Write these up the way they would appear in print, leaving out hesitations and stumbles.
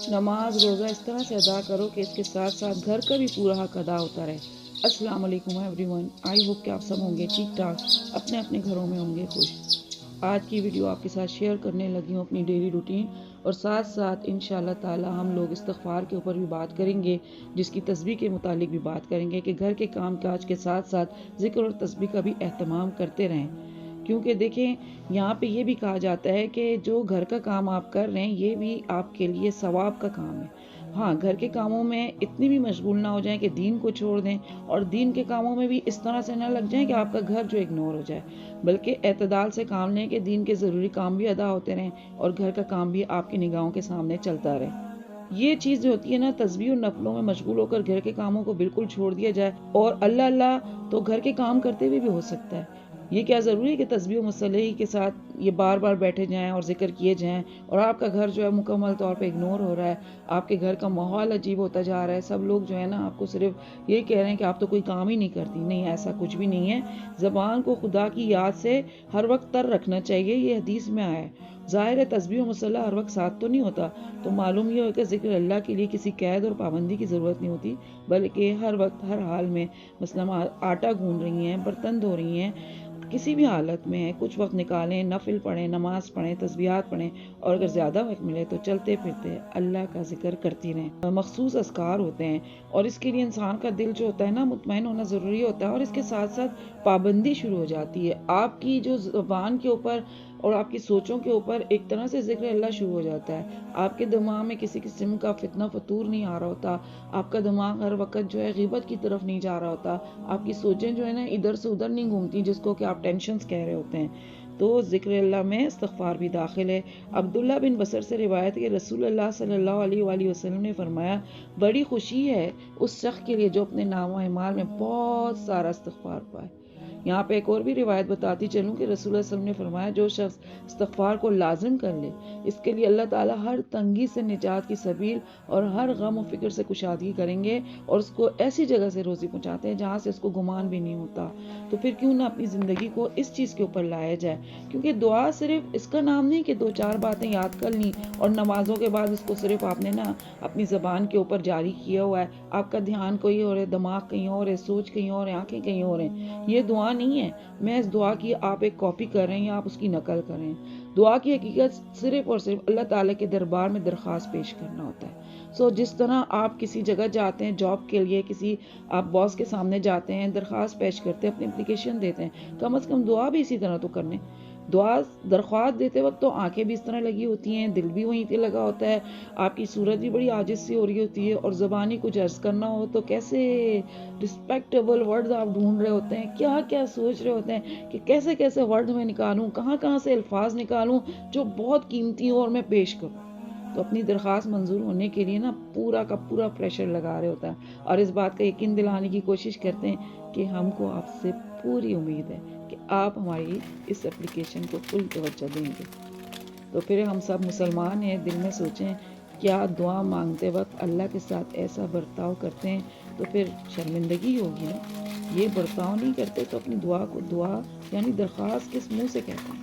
नमाज रोज़ा इस तरह से अदा करो कि इसके साथ साथ घर का भी पूरा हक अदा होता रहे। अस्सलाम वालेकुम एवरीवन, आई होप कि आप सब होंगे ठीक ठाक, अपने अपने घरों में होंगे खुश। आज की वीडियो आपके साथ शेयर करने लगी हूँ अपनी डेली रूटीन, और साथ साथ इंशाल्लाह ताला हम लोग इस्तिग़फ़ार के ऊपर भी बात करेंगे, जिसकी तस्बीह के मुतालिक भी बात करेंगे कि घर के काम काज के साथ साथ ज़िक्र और तस्बीह का भी एहतमाम करते रहें। क्योंकि देखें, यहाँ पे ये भी कहा जाता है कि जो घर का काम आप कर रहे हैं ये भी आपके लिए सवाब का काम है। हाँ, घर के कामों में इतनी भी मशगूल ना हो जाएं कि दीन को छोड़ दें, और दीन के कामों में भी इस तरह से ना लग जाएं कि आपका घर जो इग्नोर हो जाए, बल्कि एतदाल से काम लें कि दीन के ज़रूरी काम भी अदा होते रहें और घर का काम भी आपकी निगाहों के सामने चलता रहे। ये चीज़ जो होती है ना, तस्बीह और नफलों में मशगूल होकर घर के कामों को बिल्कुल छोड़ दिया जाए, और अल्लाह अल्लाह तो घर के काम करते हुए भी हो सकता है। ये क्या ज़रूरी है कि तस्बीह और मुसल्लह के साथ ये बार बार बैठे जाएं और जिक्र किए जाएं, और आपका घर जो है मुकम्मल तौर पे इग्नोर हो रहा है, आपके घर का माहौल अजीब होता जा रहा है, सब लोग जो है ना आपको सिर्फ ये कह रहे हैं कि आप तो कोई काम ही नहीं करती। नहीं, ऐसा कुछ भी नहीं है। ज़बान को खुदा की याद से हर वक्त तर रखना चाहिए, ये हदीस में आया है। ज़ाहिर है तस्बीह और मुसल्ला हर वक्त साथ तो नहीं होता, तो मालूम ये हो कि ज़िक्र अल्लाह के लिए किसी कैद और पाबंदी की ज़रूरत नहीं होती, बल्कि हर वक्त हर हाल में, मसलन आटा गूंद रही हैं, बर्तन धो रही हैं, किसी भी हालत में है, कुछ वक्त निकालें, नफिल पढ़ें, नमाज पढ़ें, तस्बीहात पढ़ें, और अगर ज़्यादा वक्त मिले तो चलते फिरते अल्लाह का जिक्र करती रहें। मखसूस अस्कार होते हैं, और इसके लिए इंसान का दिल जो होता है ना मुतमईन होना ज़रूरी होता है, और इसके साथ साथ पाबंदी शुरू हो जाती है आपकी जो ज़बान के ऊपर और आपकी सोचों के ऊपर। एक तरह से जिक्र अल्लाह शुरू हो जाता है, आपके दिमाग में किसी किस्म का फितना फतूर नहीं आ रहा होता, आपका दिमाग हर वक्त जो है ग़ीबत की तरफ नहीं जा रहा होता, आपकी सोचें जो है ना इधर से उधर नहीं घूमती, जिसको कि आप टेंशन्स कह रहे होते हैं। तो ज़िक्र अल्लाह में इस्तिग़फ़ार भी दाखिल है। अब्दुल्ला बिन बसर से रिवायत है कि रसूलुल्लाह सल्लल्लाहु अलैहि वसल्लम ने फरमाया, बड़ी खुशी है उस शख्स के लिए जो अपने नामो-ए-माल में बहुत सारा इस्तिग़फ़ार पाए। यहाँ पे एक और भी रिवायत बताती चलूँ कि रसूलुल्लाह सल्लल्लाहु अलैहि वसल्लम ने फरमाया, जो शख्स इस्तिग़फ़ार को लाजिम कर ले, इसके लिए अल्लाह ताला हर तंगी से निजात की सबील और हर गम और फिक्र से कुशादगी करेंगे, और उसको ऐसी जगह से रोज़ी पहुँचाते हैं जहाँ से उसको गुमान भी नहीं होता। तो फिर क्यों ना अपनी ज़िंदगी को इस चीज़ के ऊपर लाया जाए, क्योंकि दुआ सिर्फ इसका नाम नहीं कि दो चार बातें याद कर ली और नमाज़ों के बाद इसको सिर्फ आपने ना अपनी ज़बान के ऊपर जारी किया हुआ है, आपका ध्यान कहीं और है, दिमाग कहीं और है, सोच कहीं और है, आँखें कहीं और हैं। ये दुआ नहीं है। मैं इस दुआ की आप एक कॉपी कर रहे हैं या आप उसकी नकल कर रहे हैं। दुआ की हकीकत सिर्फ और सिर्फ अल्लाह ताला के दरबार में दरख्वास्त पेश करना होता है। जिस तरह आप किसी जगह जाते हैं जॉब के लिए, किसी आप बॉस के सामने जाते हैं, दरख्वास्त पेश करते हैं, अपनी एप्लीकेशन देते हैं, कम से कम दुआ भी इसी तरह तो करने। दुआ दरख्वास्त देते वक्त तो आंखें भी इस तरह लगी होती हैं, दिल भी वहीं पे लगा होता है, आपकी सूरत भी बड़ी आजिज़ सी हो रही होती है, और ज़बानी कुछ अर्ज़ करना हो तो कैसे रिस्पेक्टेबल वर्ड्स आप ढूंढ रहे होते हैं, क्या क्या सोच रहे होते हैं कि कैसे कैसे वर्ड मैं निकालूं, कहाँ कहाँ से अल्फाज निकालूं जो बहुत कीमती हो और मैं पेश करूं। तो अपनी दरख्वास्त मंजूर होने के लिए ना पूरा का पूरा प्रेशर लगा रहे होता है, और इस बात का यकीन दिलाने की कोशिश करते हैं कि हमको आपसे पूरी उम्मीद है कि आप हमारी इस एप्लीकेशन को फुल तवज्जो देंगे। तो फिर हम सब मुसलमान हैं, दिल में सोचें, क्या दुआ मांगते वक्त अल्लाह के साथ ऐसा बर्ताव करते हैं तो फिर शर्मिंदगी होगी ना। ये बर्ताव नहीं करते तो अपनी दुआ को दुआ यानी दरख्वास्त किस मुंह से कहते हैं।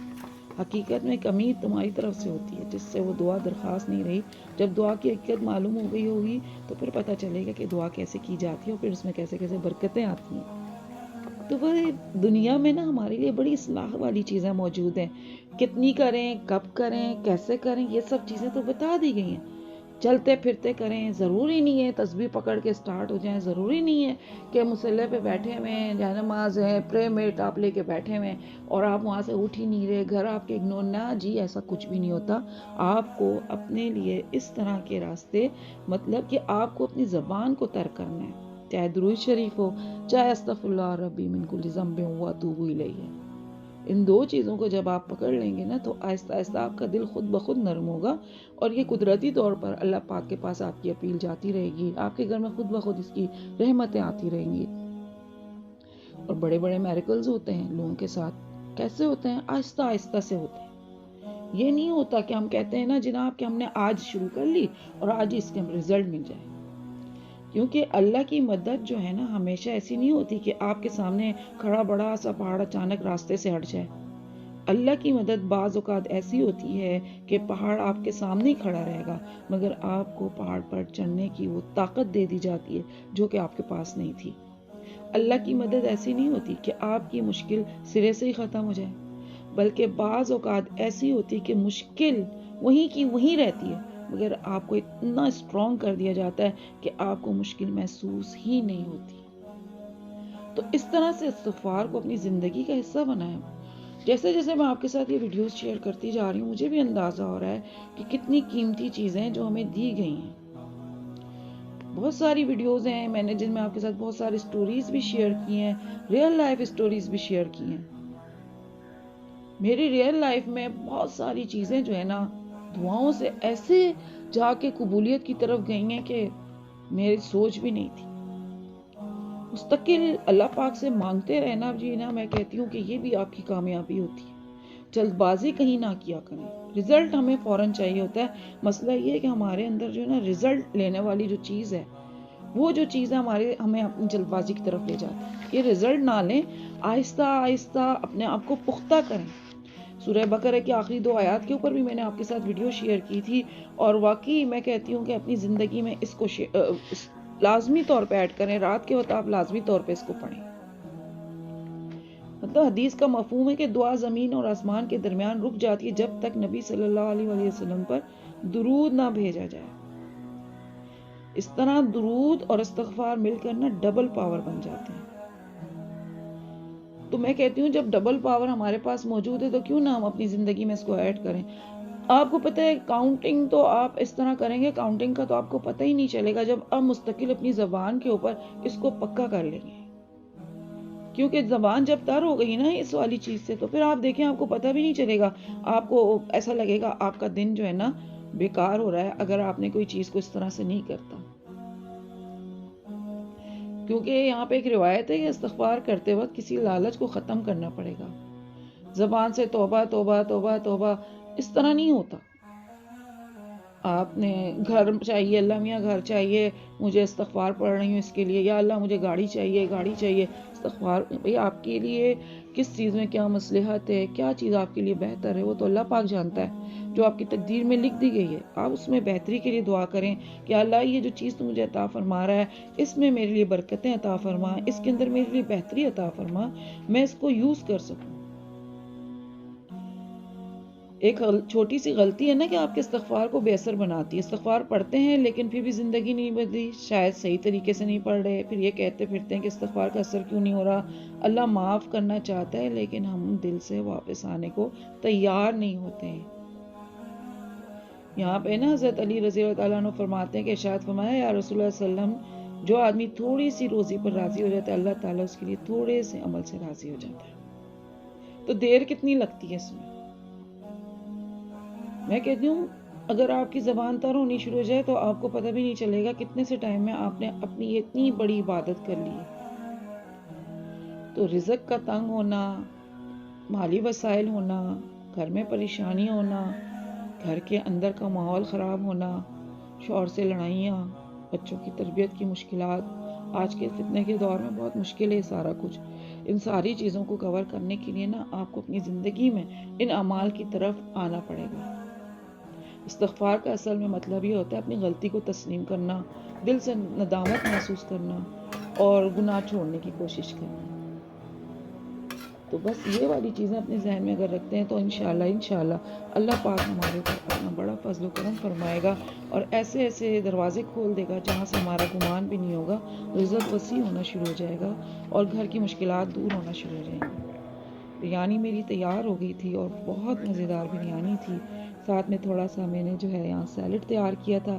हकीकत में कमी तुम्हारी तरफ से होती है, जिससे वो दुआ दरख्वास्त नहीं रही। जब दुआ की हकीकत मालूम हो गई होगी तो फिर पता चलेगा कि दुआ कैसे की जाती है, और फिर उसमें कैसे कैसे बरकतें आती हैं। तो वह दुनिया में ना हमारे लिए बड़ी इस्लाह वाली चीज़ें मौजूद हैं। कितनी करें, कब करें, कैसे करें, ये सब चीज़ें तो बता दी गई हैं। चलते फिरते करें, ज़रूरी नहीं है तस्बीह पकड़ के स्टार्ट हो जाएं, ज़रूरी नहीं है कि मुसल्ले पे बैठे हुए हैं, नमाज है, प्रे मेट आप लेके बैठे हुए हैं और आप वहाँ से उठ ही नहीं रहे, घर आपके इग्नोर ना। जी, ऐसा कुछ भी नहीं होता। आपको अपने लिए इस तरह के रास्ते, मतलब कि आपको अपनी ज़बान को तर्क करना है, चाहे दुरूद शरीफ हो, चाहे अस्तगफिरुल्लाह रब्बी मिन कुल्ली ज़ंबिन व अतूबु इलैहि। इन दो चीज़ों को जब आप पकड़ लेंगे ना तो आहिस्ता आहिस्ता आपका दिल खुद ब खुद नरम होगा, और ये कुदरती तौर पर अल्लाह पाक के पास आपकी अपील जाती रहेगी, आपके घर में खुद ब खुद इसकी रहमतें आती रहेंगी। और बड़े बड़े मेरिकल्स होते हैं लोगों के साथ। कैसे होते हैं? आहिस्ता आहिस्ता से होते हैं। ये नहीं होता कि हम कहते हैं ना जनाब कि हमने आज शुरू कर ली और आज ही इसके रिजल्ट मिल जाए, क्योंकि अल्लाह की मदद जो है ना हमेशा ऐसी नहीं होती कि आपके सामने खड़ा बड़ा सा पहाड़ अचानक रास्ते से हट जाए। اللہ کی مدد بعض اوقات ایسی ہوتی ہے کہ پہاڑ آپ کے سامنے ہی کھڑا رہے گا، مگر آپ کو پہاڑ پر چڑھنے کی وہ طاقت دے دی جاتی ہے جو کہ آپ کے پاس نہیں تھی۔ اللہ کی مدد ایسی نہیں ہوتی کہ آپ کی مشکل سرے سے ہی ختم ہو جائے، بلکہ بعض اوقات ایسی ہوتی کہ مشکل وہیں کی وہیں رہتی ہے، مگر آپ کو اتنا اسٹرانگ کر دیا جاتا ہے کہ آپ کو مشکل محسوس ہی نہیں ہوتی۔ تو اس طرح سے استغفار کو اپنی زندگی کا حصہ بنائیں۔ جیسے جیسے میں آپ کے ساتھ یہ ویڈیوز شیئر کرتی جا رہی ہوں، مجھے بھی اندازہ ہو رہا ہے کہ کتنی قیمتی چیزیں جو ہمیں دی گئی ہیں۔ بہت ساری ویڈیوز ہیں میں نے جن میں آپ کے ساتھ بہت ساری سٹوریز بھی شیئر کی ہیں، ریئل لائف سٹوریز بھی شیئر کی ہیں۔ میری ریئل لائف میں بہت ساری چیزیں جو ہے نا دعاؤں سے ایسے جا کے قبولیت کی طرف گئی ہیں کہ میری سوچ بھی نہیں تھی۔ مستقل اللہ پاک سے مانگتے رہنا جی نا، میں کہتی ہوں کہ یہ بھی آپ کی کامیابی ہوتی ہے۔ جلد بازی کہیں نہ کیا کریں، رزلٹ ہمیں فوراً چاہیے ہوتا ہے۔ مسئلہ یہ ہے کہ ہمارے اندر جو ہے نا رزلٹ لینے والی جو چیز ہے، وہ جو چیز ہے ہمیں اپنی جلد بازی کی طرف لے جاتی ہے۔ یہ رزلٹ نہ لیں، آہستہ آہستہ اپنے آپ کو پختہ کریں۔ سورہ بقرہ کی آخری 2 آیات کے اوپر بھی میں نے آپ کے ساتھ ویڈیو شیئر کی تھی، اور واقعی میں کہتی ہوں کہ اپنی زندگی میں اس کو لازمی طور پہ ایڈ کریں۔ رات کے وقت آپ لازمی طور پہ اس کو پڑھیں۔ مطلب حدیث کا مفہوم ہے کہ دعا زمین اور آسمان کے درمیان رک جاتی ہے جب تک نبی صلی اللہ علیہ وسلم پر درود نہ بھیجا جائے۔ اس طرح درود اور استغفار مل کر نا ڈبل پاور بن جاتے ہیں۔ تو میں کہتی ہوں جب ڈبل پاور ہمارے پاس موجود ہے تو کیوں نہ ہم اپنی زندگی میں اس کو ایڈ کریں۔ آپ کو پتہ ہے کاؤنٹنگ تو آپ اس طرح کریں گے، کاؤنٹنگ کا تو آپ کو پتہ ہی نہیں چلے گا جب آپ مستقل اپنی زبان کے اوپر اس کو پکا کر لیں گے۔ کیونکہ زبان جب تر ہو گئی نا اس والی چیز سے، تو پھر آپ دیکھیں آپ کو پتہ بھی نہیں چلے گا، آپ کو ایسا لگے گا آپ کا دن جو ہے نا بیکار ہو رہا ہے اگر آپ نے کوئی چیز کو اس طرح سے نہیں کرتا۔ کیونکہ یہاں پہ ایک روایت ہے کہ استغفار کرتے وقت کسی لالچ کو ختم کرنا پڑے گا۔ زبان سے توبہ توبہ توبہ توبہ اس طرح نہیں ہوتا۔ آپ نے گھر چاہیے، اللہ میاں گھر چاہیے، مجھے استغفار پڑھ رہی ہوں اس کے لیے، یا اللہ مجھے گاڑی چاہیے گاڑی چاہیے، استغفار بھئی آپ کے لیے کس چیز میں کیا مصلحت ہے، کیا چیز آپ کے لیے بہتر ہے، وہ تو اللہ پاک جانتا ہے۔ جو آپ کی تقدیر میں لکھ دی گئی ہے آپ اس میں بہتری کے لیے دعا کریں کہ اللہ یہ جو چیز تو مجھے عطا فرما رہا ہے اس میں میرے لیے برکتیں عطا فرما، اس کے اندر میرے لیے بہتری عطا فرما، میں اس کو یوز کر سکوں۔ ایک چھوٹی سی غلطی ہے نا کہ آپ کے استغفار کو بے اثر بناتی ہے۔ استغفار پڑھتے ہیں لیکن پھر بھی زندگی نہیں بدلی، شاید صحیح طریقے سے نہیں پڑھ رہے، پھر یہ کہتے پھرتے ہیں کہ استغفار کا اثر کیوں نہیں ہو رہا۔ اللہ معاف کرنا چاہتا ہے لیکن ہم دل سے واپس آنے کو تیار نہیں ہوتے ہیں۔ یہاں پہ نا حضرت علی رضی اللہ تعالیٰ عنہ فرماتے ہیں کہ ارشاد فرمایا یا رسول اللہ صلی اللہ علیہ وسلم، جو آدمی تھوڑی سی روزی پر راضی ہو جاتا ہے اللہ تعالیٰ اس کے لیے تھوڑے سے عمل سے راضی ہو جاتا ہے۔ تو دیر کتنی لگتی ہے اس میں کہتی ہوں اگر آپ کی زبان تر ہونی شروع ہو جائے تو آپ کو پتہ بھی نہیں چلے گا کتنے سے ٹائم میں آپ نے اپنی اتنی بڑی عبادت کر لی ہے۔ تو رزق کا تنگ ہونا، مالی وسائل ہونا، گھر میں پریشانی ہونا، گھر کے اندر کا ماحول خراب ہونا، شوہر سے لڑائیاں، بچوں کی تربیت کی مشکلات، آج کے فتنے کے دور میں بہت مشکل ہے سارا کچھ۔ ان ساری چیزوں کو کور کرنے کے لیے نا آپ کو اپنی زندگی میں ان اعمال کی طرف آنا پڑے گا۔ استغفار کا اصل میں مطلب یہ ہوتا ہے اپنی غلطی کو تسلیم کرنا، دل سے ندامت محسوس کرنا اور گناہ چھوڑنے کی کوشش کرنا۔ تو بس یہ والی چیزیں اپنے ذہن میں اگر رکھتے ہیں تو انشاءاللہ اللہ پاک ہمارے اوپر اپنا بڑا فضل و کرم فرمائے گا اور ایسے ایسے دروازے کھول دے گا جہاں سے ہمارا گمان بھی نہیں ہوگا، رزق وسیع ہونا شروع ہو جائے گا اور گھر کی مشکلات دور ہونا شروع ہو جائیں گی۔ بریانی میری تیار ہو گئی تھی اور بہت مزیدار بریانی تھی، ساتھ میں تھوڑا سا میں نے جو ہے یہاں سیلڈ تیار کیا تھا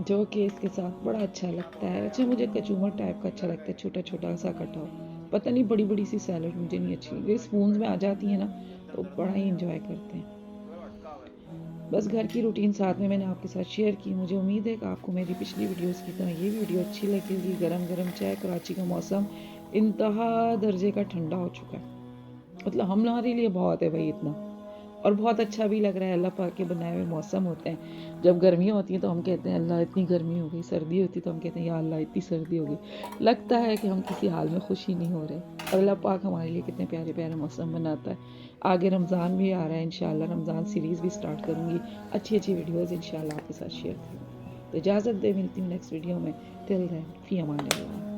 جو کہ اس کے ساتھ بڑا اچھا لگتا ہے۔ اچھا مجھے کچومر ٹائپ کا اچھا لگتا ہے، چھوٹا چھوٹا سا کٹا ہو، پتہ نہیں بڑی بڑی سی سیلڈ مجھے نہیں اچھی لگتی، اسپونز میں آ جاتی ہیں نا تو بڑا ہی انجوائے کرتے ہیں۔ بس گھر کی روٹین ساتھ میں نے آپ کے ساتھ شیئر کی۔ مجھے امید ہے کہ آپ کو میری پچھلی ویڈیوز کی طرح یہ ویڈیو اچھی لگے گی۔ گرم گرم چائے، کراچی کا موسم انتہا درجے کا ٹھنڈا ہو چکا ہے، مطلب ہمارے لیے بہت ہے بھائی اتنا، اور بہت اچھا بھی لگ رہا ہے۔ اللہ پاک کے بنائے ہوئے موسم ہوتے ہیں، جب گرمیاں ہوتی ہیں تو ہم کہتے ہیں اللہ اتنی گرمی ہو گئی، سردی ہوتی تو ہم کہتے ہیں یا اللہ اتنی سردی ہو گئی۔ لگتا ہے کہ ہم کسی حال میں خوش ہی نہیں ہو رہے، اور اللہ پاک ہمارے لیے کتنے پیارے پیارے موسم بناتا ہے۔ آگے رمضان بھی آ رہا ہے، انشاءاللہ رمضان سیریز بھی سٹارٹ کروں گی، اچھی اچھی ویڈیوز انشاءاللہ آپ کے ساتھ شیئر کروں گی. تو اجازت دے، ملتی ہوں نیکسٹ ویڈیو میں. ٹل دین فی امان اللہ.